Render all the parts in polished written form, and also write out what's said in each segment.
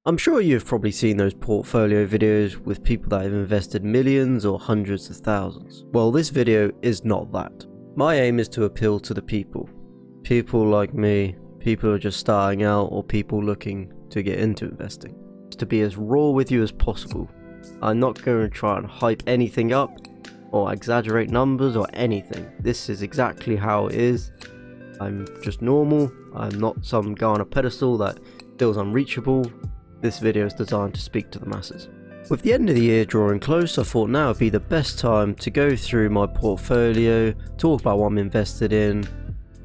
I'm sure you've probably seen those portfolio videos with people that have invested millions or hundreds of thousands. Well, this video is not that. My aim is to appeal to the people. People like me, people who are just starting out, or people looking to get into investing. To be as raw with you as possible. I'm not going to try and hype anything up or exaggerate numbers or anything. This is exactly how it is. I'm just normal. I'm not some guy on a pedestal that feels unreachable. This video is designed to speak to the masses. With the end of the year drawing close, I thought now would be the best time to go through my portfolio, talk about what I'm invested in,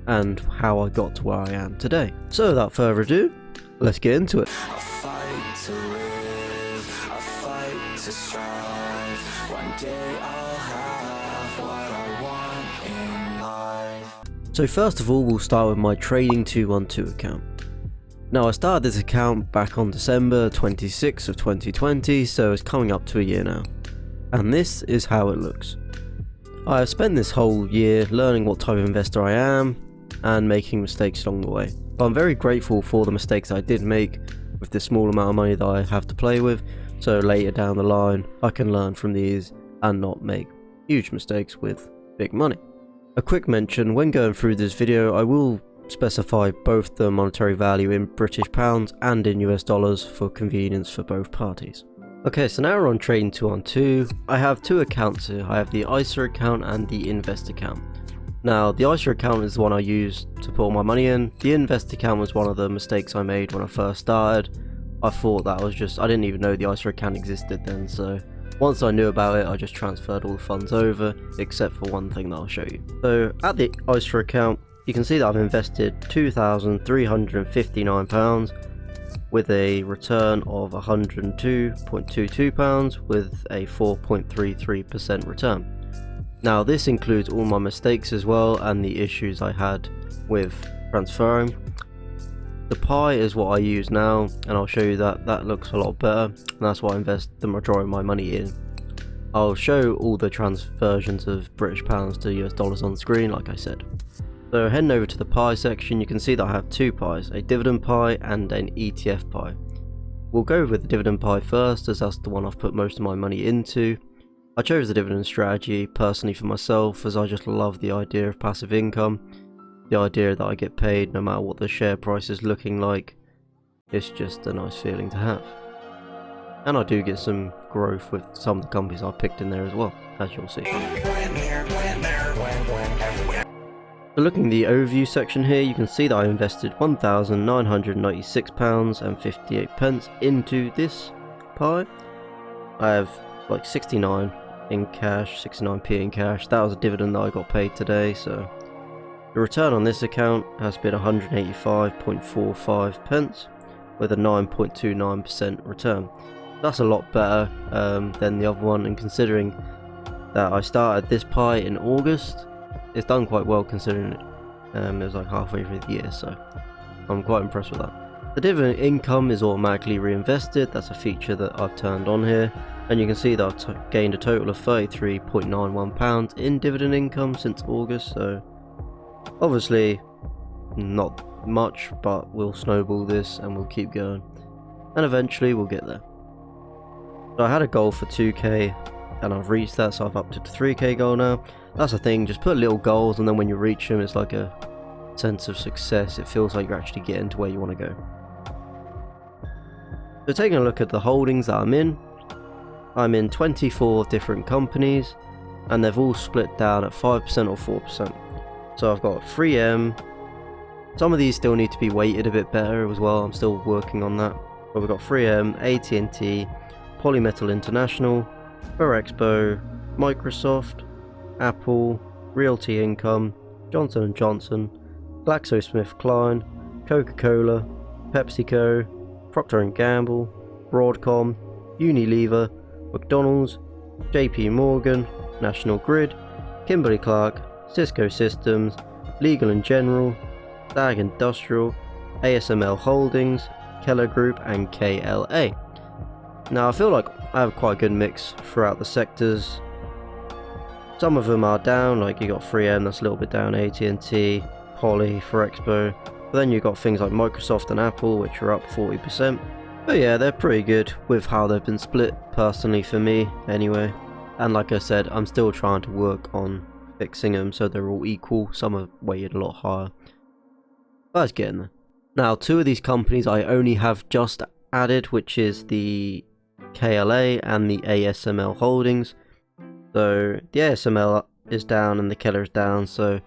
and how I got to where I am today. So without further ado, let's get into it. I fight to live, I fight to strive. One day I'll have what I want in life. So first of all, we'll start with my Trading 212 account. Now I started this account back on December 26th of 2020, so it's coming up to a year now. And this is how it looks. I have spent this whole year learning what type of investor I am and making mistakes along the way. But I'm very grateful for the mistakes I did make with the small amount of money that I have to play with, so later down the line I can learn from these and not make huge mistakes with big money. A quick mention, when going through this video I will specify both the monetary value in British pounds and in US dollars for convenience for both parties. Okay, so now we're on Trading 212. I have two accounts here. I have the ISA account and the Invest account. Now the ISA account is the one I use to put all my money in. The Invest account was one of the mistakes I made when I first started. I thought that was just, I didn't even know the ISA account existed then, so once I knew about it I just transferred all the funds over, except for one thing that I'll show you. So at the ISA account, you can see that I've invested £2,359 with a return of £102.22 with a 4.33% return. Now this includes all my mistakes as well and the issues I had with transferring. The pie is what I use now, and I'll show you that that looks a lot better, and that's what I invest the majority of my money in. I'll show all the transversions of British pounds to US dollars on screen like I said. So heading over to the pie section, you can see that I have two pies, a dividend pie and an ETF pie. We'll go with the dividend pie first, as that's the one I've put most of my money into. I chose the dividend strategy personally for myself, as I just love the idea of passive income. The idea that I get paid no matter what the share price is looking like. It's just a nice feeling to have. And I do get some growth with some of the companies I picked in there as well, as you'll see. So looking at the overview section here, you can see that I invested £1,996.58 into this pie. I have like 69 in cash, 69p in cash. That was a dividend that I got paid today, so the return on this account has been 185.45 with a 9.29% return. That's a lot better than the other one, and considering that I started this pie in August, it's done quite well considering it was like halfway through the year, so I'm quite impressed with that. The dividend income is automatically reinvested. That's a feature that I've turned on here, and you can see that I've gained a total of £33.91 in dividend income since August, so obviously not much, but we'll snowball this and we'll keep going, and eventually we'll get there. So I had a goal for 2k and I've reached that, so I've upped it to 3k goal now. That's the thing, just put little goals, and then when you reach them it's like a sense of success. It feels like you're actually getting to where you want to go. So taking a look at the holdings that I'm in 24 different companies, and they've all split down at 5% or 4%. So I've got 3M, some of these still need to be weighted a bit better as well, I'm still working on that. But we've got 3M, AT&T, Polymetal International, Ferrexpo, Microsoft, Apple, Realty Income, Johnson & Johnson, GlaxoSmithKline, Coca-Cola, PepsiCo, Procter & Gamble, Broadcom, Unilever, McDonald's, JP Morgan, National Grid, Kimberly-Clark, Cisco Systems, Legal & General, Dag Industrial, ASML Holdings, Keller Group and KLA. Now I feel like I have quite a good mix throughout the sectors. Some of them are down, like you got 3M that's a little bit down, AT&T, Poly, Ferrexpo. But then you got things like Microsoft and Apple which are up 40%. But yeah, they're pretty good with how they've been split, personally for me anyway. And like I said, I'm still trying to work on fixing them so they're all equal. Some are weighted a lot higher, but it's getting there. Now, two of these companies I only have just added, which is the KLA and the ASML holdings. So the ASML is down and the KLA is down, so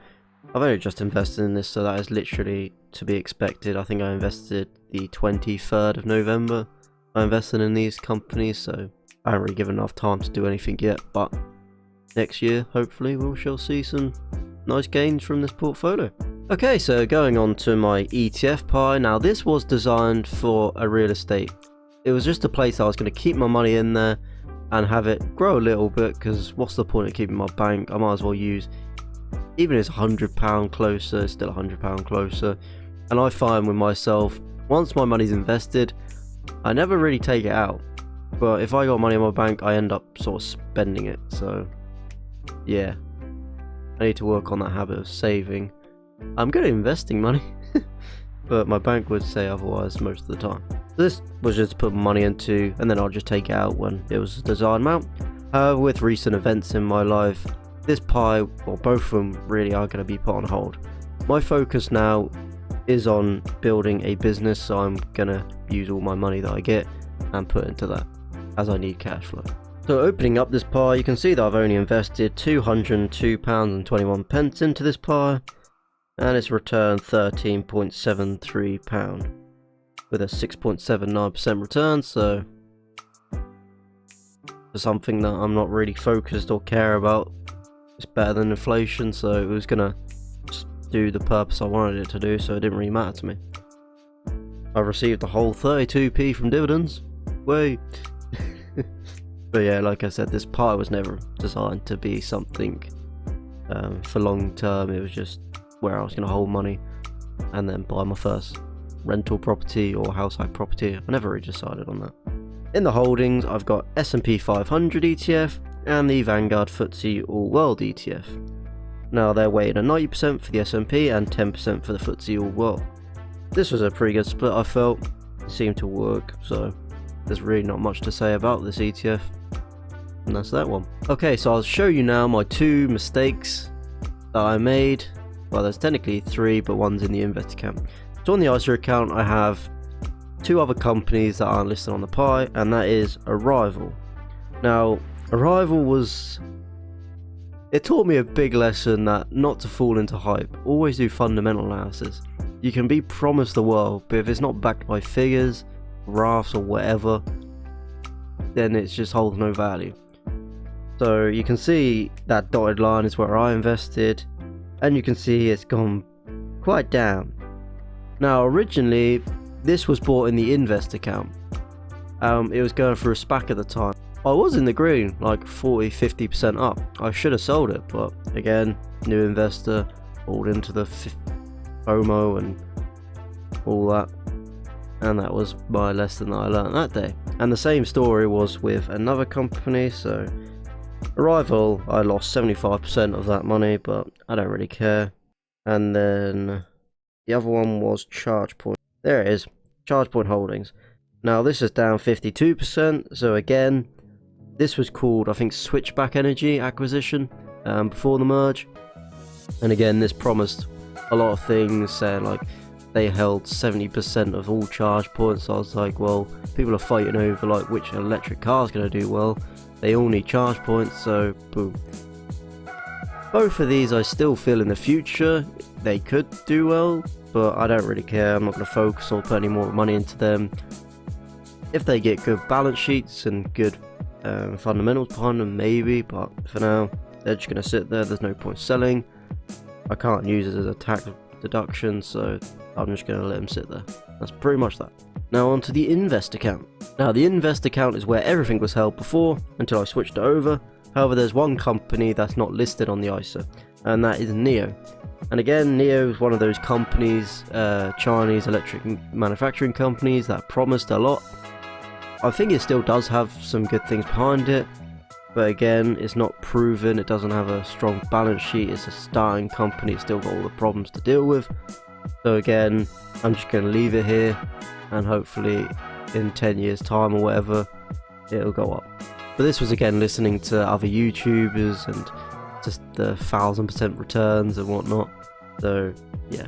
I've only just invested in this, so that is literally to be expected. I think I invested the 23rd of November. I invested in these companies, so I haven't really given enough time to do anything yet, but next year, hopefully, we shall see some nice gains from this portfolio. Okay, so going on to my ETF pie. Now, this was designed for a real estate. It was just a place I was going to keep my money in there and have it grow a little bit, because what's the point of keeping my bank? I might as well use, even if it's £100 closer, it's still £100 closer. And I find with myself, once my money's invested, I never really take it out. But if I got money in my bank, I end up sort of spending it. So yeah, I need to work on that habit of saving. I'm good at investing money, but my bank would say otherwise most of the time. This was just to put money into, and then I'll just take it out when it was a desired amount. However, with recent events in my life, this pie, or both of them, really are going to be put on hold. My focus now is on building a business, so I'm going to use all my money that I get and put into that, as I need cash flow. So opening up this pie, you can see that I've only invested £202.21 into this pie, and it's returned £13.73 with a 6.79% return. So for something that I'm not really focused or care about, it's better than inflation, so it was gonna just do the purpose I wanted it to do, so it didn't really matter to me. I've received a whole 32p from dividends. Way. But yeah, like I said, this pie was never designed to be something for long term. It was just where I was going to hold money and then buy my first rental property or household property. I never really decided on that. In the holdings, I've got S&P 500 ETF and the Vanguard FTSE All World ETF. Now, they're weighted at 90% for the S&P and 10% for the FTSE All World. This was a pretty good split, I felt. It seemed to work, so there's really not much to say about this ETF. And that's that one. Okay, so I'll show you now my two mistakes that I made. Well, there's technically three, but one's in the investor account. So on the ISA account, I have two other companies that aren't listed on the pie, and that is Arrival. Now, Arrival was... it taught me a big lesson that not to fall into hype. Always do fundamental analysis. You can be promised the world, but if it's not backed by figures, graphs, or whatever, then it just holds no value. So you can see that dotted line is where I invested, and you can see it's gone quite down. Now, originally this was bought in the invest account. It was going through a SPAC at the time. I was in the green, like 40-50% up. I should have sold it, but again, new investor, bought into the FOMO and all that, and that was my lesson that I learned that day. And the same story was with another company. So Arrival, I lost 75% of that money, but I don't really care. And then the other one was ChargePoint. There it is, ChargePoint Holdings. Now this is down 52%. So again, this was called, I think, Switchback Energy acquisition before the merge. And again, this promised a lot of things, saying like they held 70% of all charge points. So I was like, well, people are fighting over like which electric car is going to do well. They all need charge points, so boom. Both of these I still feel in the future they could do well, but I don't really care. I'm not going to focus or put any more money into them. If they get good balance sheets and good fundamentals behind them, maybe, but for now they're just going to sit there. There's no point selling. I can't use it as a tax deduction, so I'm just going to let them sit there. That's pretty much that. Now on to the invest account. Now the invest account is where everything was held before until I switched it over. However, there's one company that's not listed on the ISA, and that is NIO. And again, NIO is one of those companies, Chinese electric manufacturing companies that promised a lot. I think it still does have some good things behind it, but again, it's not proven. It doesn't have a strong balance sheet. It's a starting company. It's still got all the problems to deal with. So again, I'm just going to leave it here, and hopefully in 10 years time or whatever, it'll go up. But this was again listening to other YouTubers and just the 1000% returns and whatnot. So yeah,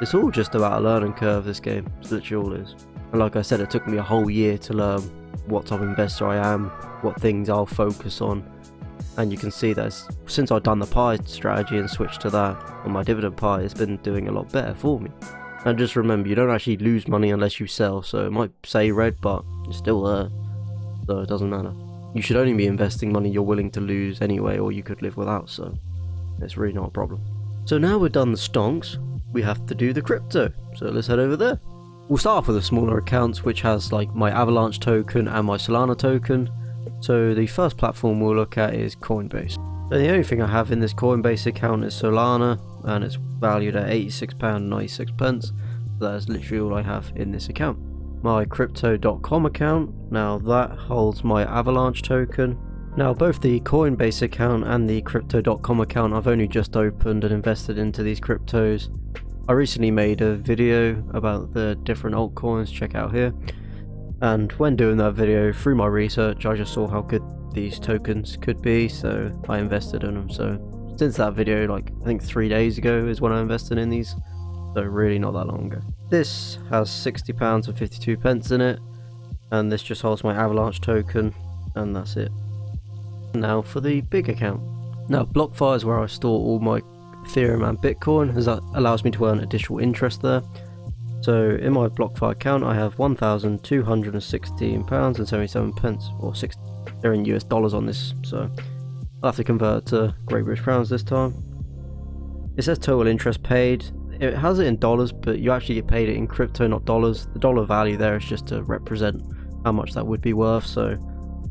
it's all just about a learning curve, this game. It's literally all it is. And like I said, it took me a whole year to learn what type of investor I am, what things I'll focus on. And you can see that since I've done the pie strategy and switched to that on my dividend pie, it's been doing a lot better for me. And just remember, you don't actually lose money unless you sell, so it might say red, but it's still there, so it doesn't matter. You should only be investing money you're willing to lose anyway, or you could live without, so it's really not a problem. So now we've done the stonks, we have to do the crypto, so let's head over there. We'll start off with the smaller accounts, which has like my Avalanche token and my Solana token. So the first platform we'll look at is Coinbase. So the only thing I have in this Coinbase account is Solana, and it's valued at £86.96. So that is literally all I have in this account. My Crypto.com account, now that holds my Avalanche token. Now both the Coinbase account and the Crypto.com account I've only just opened and invested into these cryptos. I recently made a video about the different altcoins, check out here. And when doing that video, through my research, I just saw how good these tokens could be, so I invested in them. So since that video, like I think 3 days ago is when I invested in these, so really not that long ago. This has £60.52 in it, and this just holds my Avalanche token, and that's it. Now for the big account. Now Blockfi is where I store all my Ethereum and Bitcoin, as that allows me to earn additional interest there. So in my Blockfi account I have £1,216.77, or they're in US dollars on this, so I'll have to convert to Great British pounds this time. It says total interest paid. It has it in dollars, but you actually get paid it in crypto, not dollars. The dollar value there is just to represent how much that would be worth. So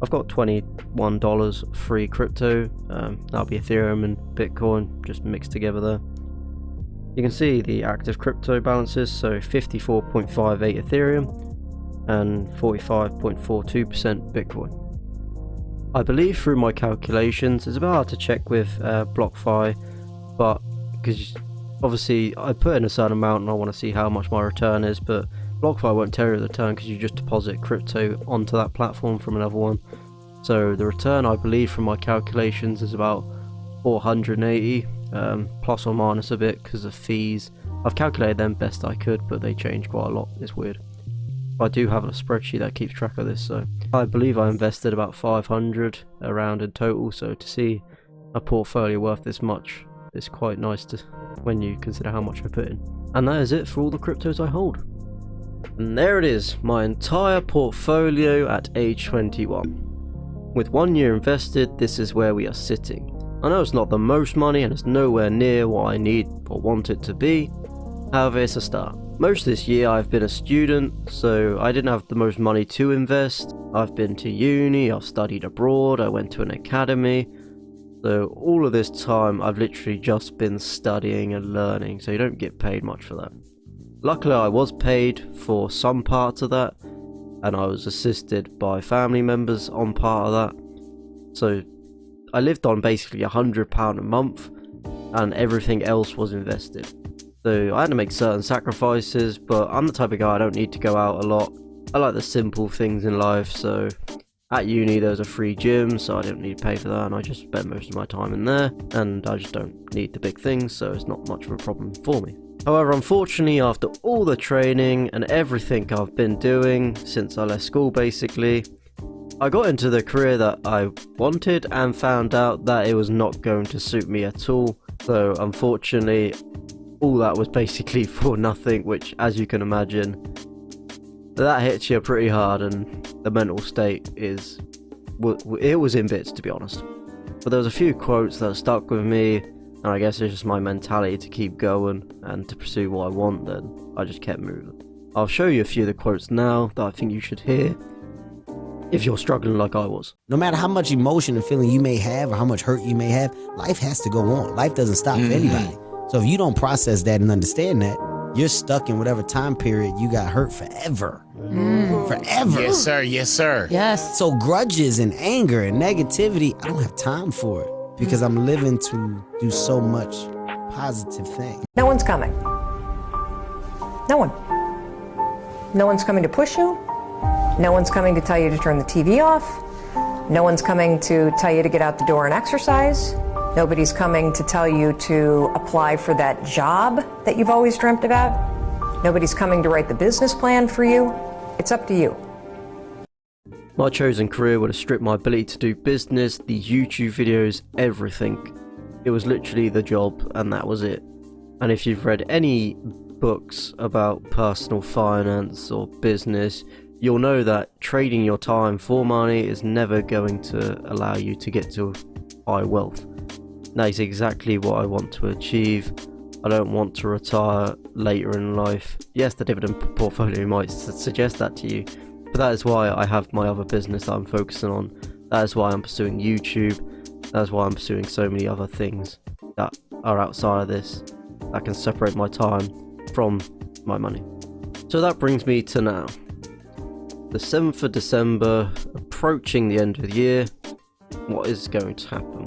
I've got $21 free crypto, that'll be Ethereum and Bitcoin just mixed together there. You can see the active crypto balances, so 54.58 Ethereum and 45.42% Bitcoin. I believe through my calculations, it's a bit hard to check with Blockfi, but because obviously I put in a certain amount and I want to see how much my return is, but Blockfi won't tell you the return because you just deposit crypto onto that platform from another one. So the return, I believe from my calculations, is about 480, plus or minus a bit because of fees. I've calculated them best I could, but they change quite a lot. It's weird. I do have a spreadsheet that keeps track of this, so I believe I invested about 500 around in total, so to see a portfolio worth this much is quite nice to when you consider how much I put in. And that is it for all the cryptos I hold. And there it is, my entire portfolio at age 21. With 1 year invested, this is where we are sitting. I know it's not the most money and it's nowhere near what I need or want it to be, however it's a start. Most of this year I've been a student, so I didn't have the most money to invest. I've been to uni, I've studied abroad, I went to an academy. So all of this time I've literally just been studying and learning, so you don't get paid much for that. Luckily I was paid for some parts of that, and I was assisted by family members on part of that. So I lived on basically £100 a month, and everything else was invested. So I had to make certain sacrifices, but I'm the type of guy I don't need to go out a lot. I like the simple things in life, so at uni there was a free gym, so I didn't need to pay for that, and I just spent most of my time in there, and I just don't need the big things, so it's not much of a problem for me. However, unfortunately, after all the training and everything I've been doing since I left school basically, I got into the career that I wanted and found out that it was not going to suit me at all. So unfortunately, all that was basically for nothing, which, as you can imagine, that hits you pretty hard, and the mental state is, it was in bits, to be honest. But there was a few quotes that stuck with me, and I guess it's just my mentality to keep going and to pursue what I want, then I just kept moving. I'll show you a few of the quotes now that I think you should hear if you're struggling like I was. No matter how much emotion and feeling you may have or how much hurt you may have, life has to go on. Life doesn't stop for anybody. So if you don't process that and understand that, you're stuck in whatever time period you got hurt forever. Forever. Yes, sir. Yes, sir. Yes. So grudges and anger and negativity, I don't have time for it because I'm living to do so much positive things. No one's coming. No one. No one's coming to push you. No one's coming to tell you to turn the TV off. No one's coming to tell you to get out the door and exercise. Nobody's coming to tell you to apply for that job that you've always dreamt about. Nobody's coming to write the business plan for you. It's up to you. My chosen career would have stripped my ability to do business, the YouTube videos, everything. It was literally the job, and that was it. And if you've read any books about personal finance or business, you'll know that trading your time for money is never going to allow you to get to high wealth. That is exactly what I want to achieve. I don't want to retire later in life. Yes, the dividend portfolio might suggest that to you, but that is why I have my other business that I'm focusing on. That is why I'm pursuing YouTube. That is why I'm pursuing so many other things that are outside of this, that can separate my time from my money. So that brings me to now. The 7th of December, approaching the end of the year. What is going to happen?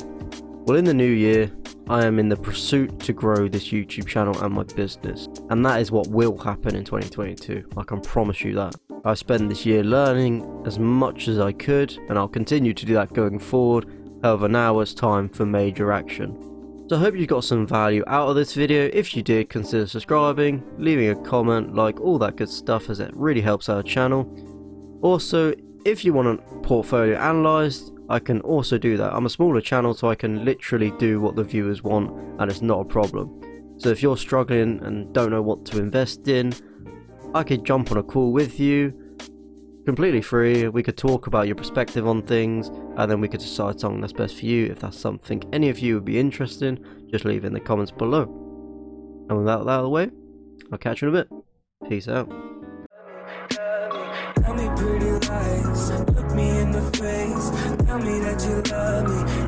Well, in the new year, I am in the pursuit to grow this YouTube channel and my business. And that is what will happen in 2022. I can promise you that. I spent this year learning as much as I could, and I'll continue to do that going forward. However, now it's time for major action. So I hope you got some value out of this video. If you did, consider subscribing, leaving a comment, like all that good stuff, as it really helps our channel. Also, if you want a portfolio analysed, I can also do that. I'm a smaller channel, so I can literally do what the viewers want, and it's not a problem. So if you're struggling and don't know what to invest in, I could jump on a call with you, completely free. We could talk about your perspective on things, and then we could decide something that's best for you. If that's something any of you would be interested in, just leave it in the comments below. And with that out of the way, I'll catch you in a bit. Peace out. Tell me pretty lies, look me in the face. Tell me that you love me.